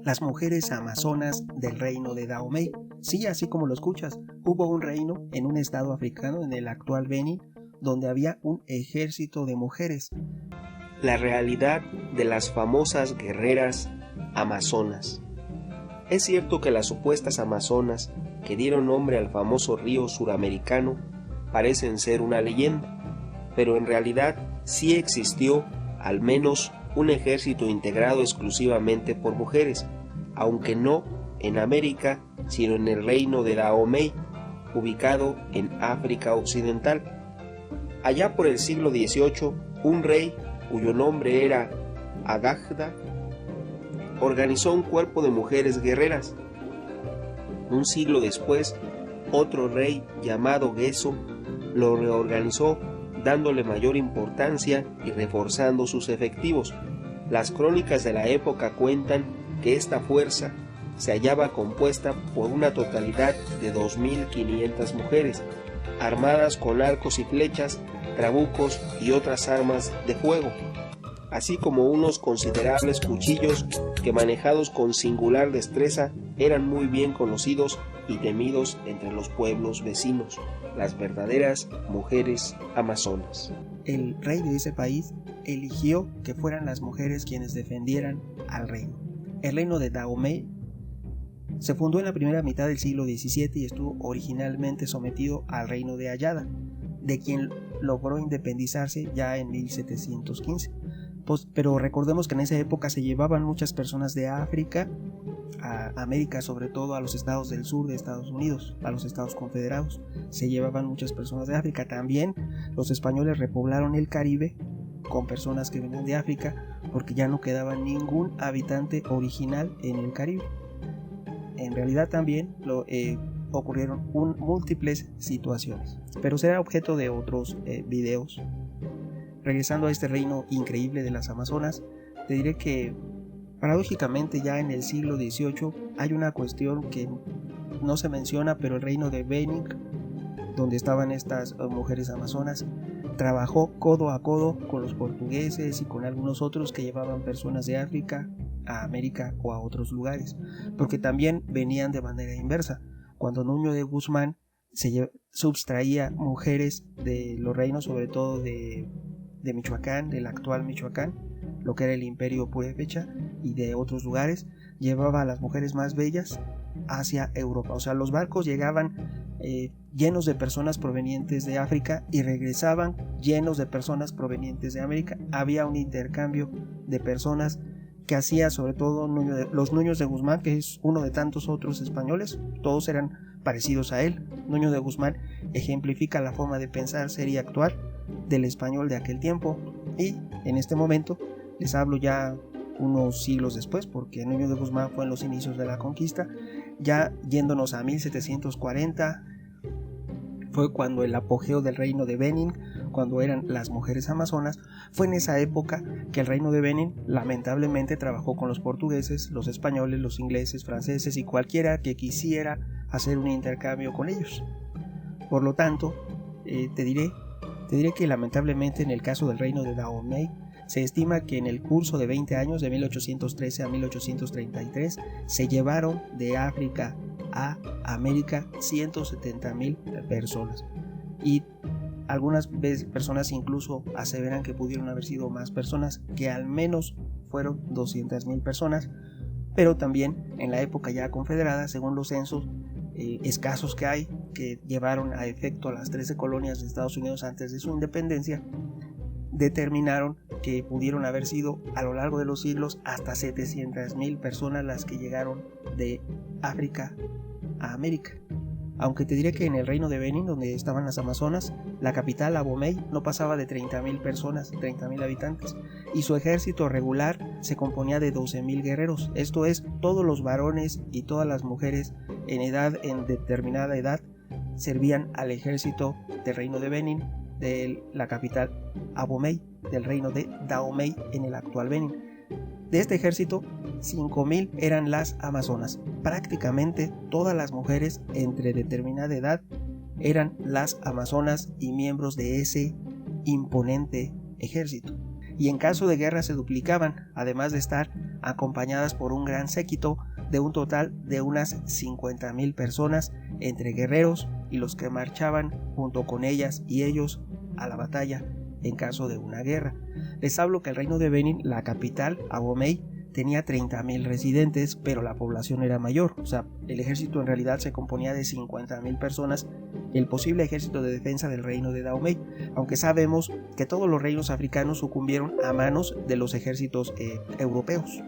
Las mujeres amazonas del reino de Dahomey. Sí, así como lo escuchas, hubo un reino en un estado africano, en el actual Benin, donde había un ejército de mujeres. La realidad de las famosas guerreras amazonas. Es cierto que las supuestas amazonas que dieron nombre al famoso río suramericano parecen ser una leyenda, pero en realidad sí existió al menos un ejército integrado exclusivamente por mujeres, aunque no en América, sino en el reino de Dahomey, ubicado en África Occidental. Allá por el siglo XVIII, un rey, cuyo nombre era Agagda, organizó un cuerpo de mujeres guerreras. Un siglo después, otro rey llamado Geso lo reorganizó, dándole mayor importancia y reforzando sus efectivos. Las crónicas de la época cuentan que esta fuerza se hallaba compuesta por una totalidad de 2.500 mujeres, armadas con arcos y flechas, trabucos y otras armas de fuego, así como unos considerables cuchillos que, manejados con singular destreza, eran muy bien conocidos y temidos entre los pueblos vecinos, las verdaderas mujeres amazonas. El rey de ese país eligió que fueran las mujeres quienes defendieran al reino. El reino de Dahomey se fundó en la primera mitad del siglo XVII y estuvo originalmente sometido al reino de Ayada, de quien logró independizarse ya en 1715. Pero recordemos que en esa época se llevaban muchas personas de África a América, sobre todo a los estados del sur de Estados Unidos, a los estados confederados. Se llevaban muchas personas de África. También los españoles repoblaron el Caribe con personas que venían de África, porque ya no quedaba ningún habitante original en el Caribe. En realidad también ocurrieron múltiples situaciones, pero será objeto de otros videos. Regresando a este reino increíble de las Amazonas, te diré que paradójicamente ya en el siglo XVIII hay una cuestión que no se menciona, pero el reino de Benin, donde estaban estas mujeres amazonas, trabajó codo a codo con los portugueses y con algunos otros que llevaban personas de África a América o a otros lugares, porque también venían de manera inversa. Cuando Nuño de Guzmán se sustraía mujeres de los reinos, sobre todo de Michoacán, del actual Michoacán, lo que era el Imperio Purépecha, y de otros lugares, llevaba a las mujeres más bellas hacia Europa. O sea, los barcos llegaban llenos de personas provenientes de África y regresaban llenos de personas provenientes de América. Había un intercambio de personas que hacía sobre todo los Nuños de Guzmán, que es uno de tantos otros españoles. Todos eran parecidos a él. Nuño de Guzmán ejemplifica la forma de pensar, ser y actuar del español de aquel tiempo, y en este momento les hablo ya unos siglos después, porque Nuño de Guzmán fue en los inicios de la conquista. Ya yéndonos a 1740 fue cuando el apogeo del reino de Benin, cuando eran las mujeres amazonas. Fue en esa época que el reino de Benin lamentablemente trabajó con los portugueses, los españoles, los ingleses, franceses y cualquiera que quisiera hacer un intercambio con ellos. Por lo tanto, te diré que lamentablemente en el caso del reino de Dahomey se estima que en el curso de 20 años, de 1813 a 1833, se llevaron de África a América 170,000 personas, y algunas personas incluso aseveran que pudieron haber sido más personas, que al menos fueron 200,000 personas. Pero también en la época ya confederada, según los censos escasos que hay, que llevaron a efecto a las 13 colonias de Estados Unidos antes de su independencia, determinaron que pudieron haber sido a lo largo de los siglos hasta 700,000 personas las que llegaron de África a América. Aunque te diré que en el reino de Benin, donde estaban las Amazonas, la capital, Abomey, no pasaba de 30,000 personas, 30,000 habitantes, y su ejército regular se componía de 12,000 guerreros. Esto es, todos los varones y todas las mujeres en determinada edad servían al ejército del reino de Benin, de la capital Abomey, del reino de Dahomey en el actual Benin. De este ejército, 5,000 eran las amazonas. Prácticamente todas las mujeres entre determinada edad eran las amazonas y miembros de ese imponente ejército. Y en caso de guerra se duplicaban, además de estar acompañadas por un gran séquito de un total de unas 50,000 personas entre guerreros y los que marchaban junto con ellas y ellos a la batalla en caso de una guerra. Les hablo que el reino de Benin, la capital, Abomey, tenía 30,000 residentes, pero la población era mayor. O sea, el ejército en realidad se componía de 50,000 personas, el posible ejército de defensa del reino de Dahomey, aunque sabemos que todos los reinos africanos sucumbieron a manos de los ejércitos europeos.